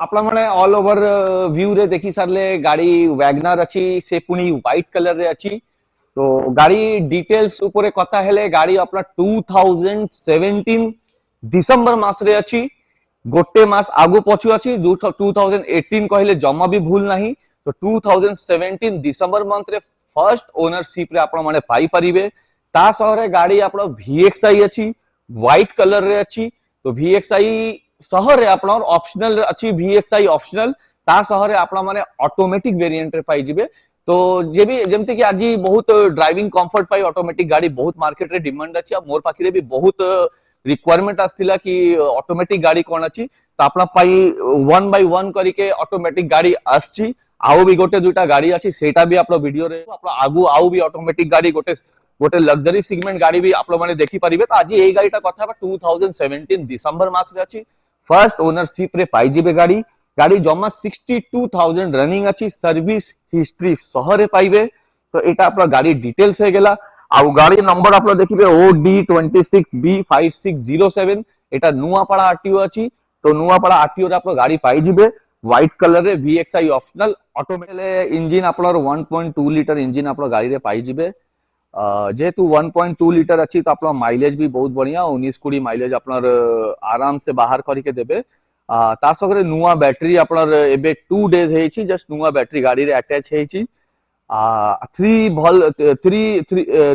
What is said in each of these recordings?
आपला माने all over view रे देखि सारले गाड़ी वैगनर अछि से पुनी व्हाइट कलर रे अछि। तो गाड़ी डिटेल्स ऊपर कथा हेले गाड़ी अपना 2017 दिसंबर मास रे अछि। गोटे मास आगु पछु अछि 2018 कहले जमा भी भूल नाही। तो 2017 दिसंबर मंथ रे फर्स्ट ओनरशिप रे आपण माने पाई परिबे। ता सहरे गाड़ी आपण VXI अछि व्हाइट कलर रे अछि। तो VXI सहरे आपण ऑप्शनल अछि VXI ऑप्शनल ता सहरे आपण माने ऑटोमेटिक वेरिएंट रे पाई जिबे। तो जे भी जेमति कि आज बहुत ड्राइविंग कंफर्ट पाई ऑटोमेटिक गाड़ी बहुत मार्केट रे डिमांड अछि। मोर पाखरे भी बहुत रिक्वायरमेंट आस्थिला कि ऑटोमेटिक गाड़ी कोन अछि। तो आपना पाई वन बाय वन करिके ऑटोमेटिक गाड़ी आछि। आउ भी गोटे दुटा गाड़ी अछि सेटा भी आपलो वीडियो रे आपलो आगु आउ भी ऑटोमेटिक गाड़ी गोटे गोटे लग्जरी सेगमेंट गाड़ी भी आप लोग देखि पारिबे। तो आज एई गाड़ीटा कथा 2017 दिसंबर मास रे अछि। फर्स्ट ओनरशिप रे पाई जिबे गाड़ी। गाड़ी जमा 62,000 रनिंग अछि। सर्विस हिस्ट्री सहरे पाइबे। तो एटा आपला गाड़ी डिटेल्स हे गेला। आउ गाड़ी नंबर आप देखिबे OD26B5607 एटा नुआपाड़ा आरटीओ अछि। तो नुआपाड़ा आरटीओ रे आप गाड़ी पाई जिबे व्हाइट कलर रे VXI ऑप्शनल ऑटोमेटिक इंजन आपलर 1.2 लिटर इंजन आप गाड़ी रे पाई जिबे। जेहेतु 1.2 लिटर अच्छी तो आपला माइलेज भी बहुत बढ़िया 19-20 माइलेज आपनर आराम से बाहर करके देबे। ता सगरे नुआ बैटरी आपनर एबे 2 डेज हेछि जस्ट नुआ बैटरी गाड़ी रे अटैच हेछि।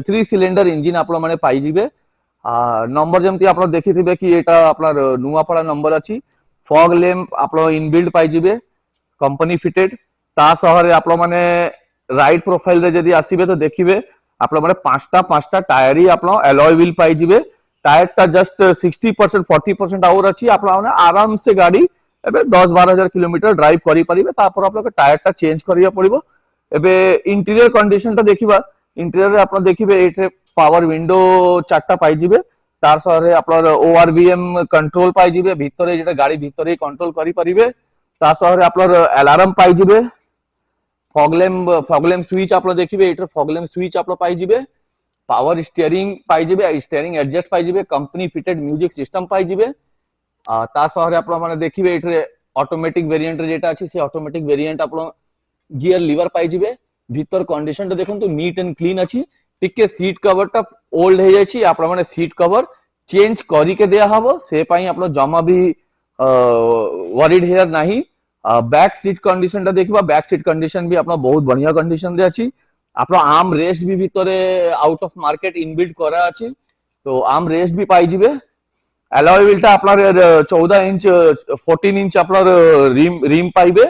3 सिलेंडर इंजन आप माने पाई जिबे। नंबर जमती आप देखिथिबे कि एटा आपनर नुआपड़ा नंबर अछि। फॉग लैंप आप इनबिल्ड पाई जिबे कंपनी फिटेड। ता सहरे आप माने राइट प्रोफाइल रे जदी आसीबे तो देखिबे आप माने पांचटा टायर ही आप एलॉय व्हील पाई जिबे। टायर टा जस्ट 60% 40% आउर अछि। आप माने आराम से गाड़ी एबे 10-12 हजार किलोमीटर ड्राइव करि परिबे। तापर आप टायर टा चेंज करिया पड़िबो। एबे इंटीरियर कंडीशन टा देखिबा इंटीरियर रे आप देखिबे एठे पावर विंडो चारटा पाई जिबे। तार सहरे आपनर ORVM कंट्रोल पाई जिबे भितरे जेटा गाड़ी भितरे कंट्रोल करि परिबे। ता सहरे आपनर अलार्म पाई जिबे। फॉगलैम्प स्विच आप देखिबे एटर फॉगलैम्प स्विच आप पाई जिबे। पावर स्टीयरिंग पाई जिबे स्टीयरिंग एडजस्ट पाई जिबे कंपनी फिटेड म्यूजिक सिस्टम पाई जिबे। ता सहरे आप माने देखिबे एठरे ऑटोमेटिक वेरिएंट रे जेटा अछि से ऑटोमेटिक वेरिएंट आप गियर लीवर पाई जिबे। भीतर कंडीशन तो देखंतु नीट एंड क्लीन अछि। टिके सीट कवर टा ओल्ड हे जाछि। आप माने सीट कवर चेंज करी के दिया हबो से पाई आप जमा भी वरीड हेयर नाही। बैक सीट कंडीशन टा देखिबा बैक सीट कंडीशन भी अपना बहुत बढ़िया कंडीशन रे अछि। आपलो आर्म रेस्ट भी भीतरे आउट ऑफ मार्केट इनबिल्ड करा अछि। तो आर्म रेस्ट भी पाई जिबे। एलॉय व्हील टा आपला 14 इंच 14 इंच आपला रिम पाइबे।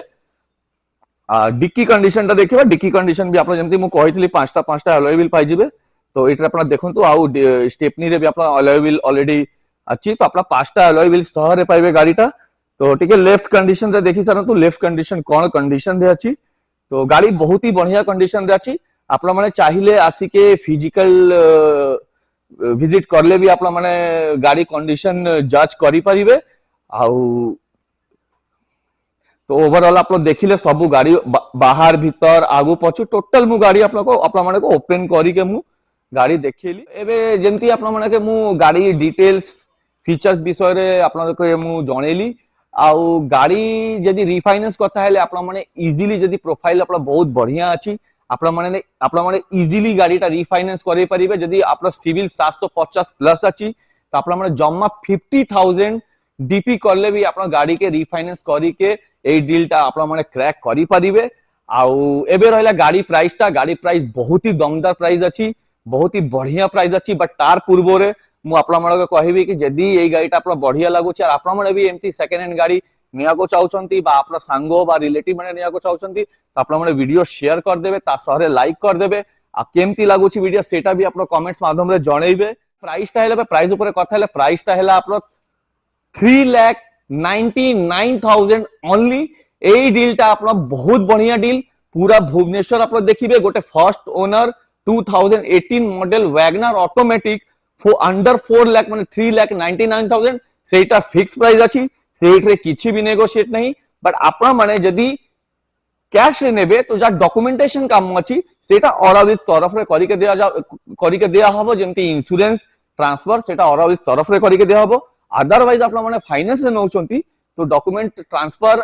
डिक्की कंडीशन टा देखिबा डिक्की कंडीशन भी आपलो जेमति मु कहितली पांचटा एलॉय व्हील पाई जिबे। तो एटा आपना देखंतु आउ स्टेपनी रे भी आपला एलॉय व्हील ऑलरेडी अछि। तो आपला पांचटा एलॉय व्हील सहरे पाइबे गाड़ीटा। तो टिके लेफ्ट कंडीशन रे देखि सरंतु लेफ्ट कंडीशन कोन कंडीशन रे अछि। तो गाड़ी बहुत ही बढ़िया कंडीशन रे अछि। आप माने चाहिए आसिके फिजिकल विजिट करले भी आप माने गाड़ी कंडीशन जज करि परिबे। आउ तो ओवरऑल आप लोग देखिले सब गाड़ी बाहर भीतर आगु पछु टोटल मु गाड़ी आप माने को ओपन करी के मु गाड़ी देखिली। एबे जेमती आप माने के मु गाड़ी डिटेल्स फीचर्स विषय रे आप को मु जणेली। आउ गाड़ी जदी रिफाइनेंस करता है आप माने इजीली जदी प्रोफाइल आप बहुत बढ़िया अछि। आप माने इजीली गाड़ीटा रिफाइनेंस करे परिबे। जदी आप सिविल 750 प्लस अछि तो आप माने जम्मा 50,000 डीपी करले भी आप गाड़ी के रिफाइनेंस करी के ए डील टा आप माने क्रैक करि परिबे। आउ एबे रहला गाड़ी प्राइस टा गाड़ी प्राइस बहुत ही दमदार प्राइस अछि। बहुत ही बढ़िया प्राइस अछि। बट तार पूर्व रे मु आप माने कहबी कि जदी ए गाड़ीटा आप बढ़िया लागुछ आप माने भी एमती सेकंड हैंड गाड़ी निया को चाहउछंती बा आपला सांगो बा रिलेटिव माने निया को चाहउछंती तो आप माने वीडियो शेयर कर देबे ता सहरे लाइक कर देबे। आ केमती लागुछि वीडियो सेटा भी आप कमेंट्स माध्यम रे जणैबे। प्राइस टा हेले प्राइस ऊपर कथा हेले प्राइस टा हेला आप 3,99,000 ओनली। ए डील टा आप बहुत बढ़िया डील पूरा भुवनेश्वर आप देखिबे गोटे first owner 2018 model Wagner automatic under 4 lakh माने 3,99,000 सेटा फिक्स प्राइस अछि। सेठरे किछि भी नेगोशिएट नहीं। बट आपन माने जदी कैश रे नेबे तो जा डॉक्यूमेंटेशन काम अछि सेटा ऑराविस तरफ रे करी के दिया हबो। जेमति इंश्योरेंस ट्रांसफर सेटा ऑराविस तरफ रे करी के दिया हबो। अदरवाइज आप माने फाइनेंस रे नउछंती तो डॉक्यूमेंट ट्रांसफर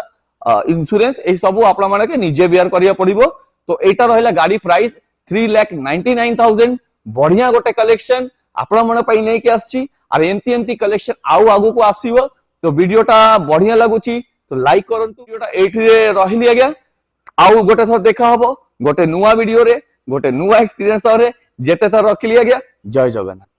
इंश्योरेंस ए सब आपण माने निजे बियर करिया पड़िबो। तो एटा रहला गाड़ी प्राइस 3,99,000 बढ़िया गोटे कलेक्शन आपण मन पई नै के आछि और एंती एंती कलेक्शन आउ आगु को आसीबो। तो वीडियोटा बढ़िया लागुची तो लाइक करंतु। वीडियोटा एठी रे रहिली आज्ञा आउ गोटे थर देखा हबो गोटे नुवा वीडियो रे गोटे नुवा एक्सपीरियंस रे जेते थर रखिली आज्ञा। जय जगन्नाथ।